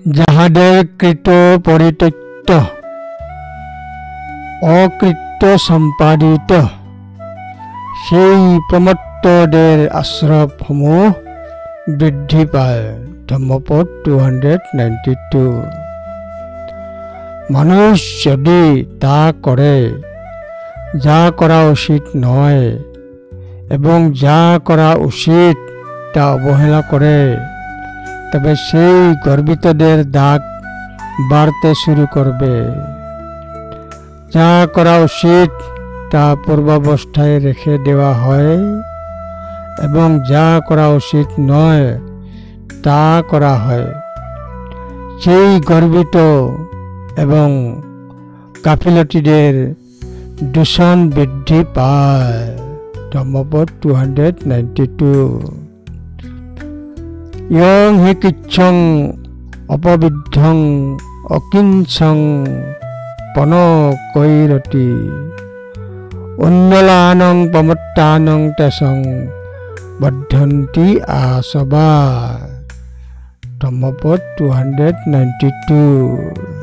যাহাদেৰ কৃত পৰিত্যক্ত অকৃত্য সম্পাদিত সেই প্ৰমত্তদেৰ আশ্ৰমসমূহ বৃদ্ধি পায়। ধম্মপদ 292। মানুষ যদি তা করে যা করা উচিত নয় এবং যা করা উচিত তা অবহেলা করে, তবে সেই গর্বিতদের দাগ বাড়তে শুরু করবে। যা করা উচিত তা পূর্বাবস্থায় রেখে দেওয়া হয় এবং যা করা উচিত নয় তা করা হয়। সেই গর্বিত এবং গাফিলতিদের দূষণ বৃদ্ধি পায়। ধম্মপদ 292। ইয়ং হি কিচ্ছং অপবিদ্ধং অকিঞ্ছং পনকৈরতি উন্নলানং প্রমত্তানং তেসং বদ্ধন্তি আসবা। ধম্মপদ 292।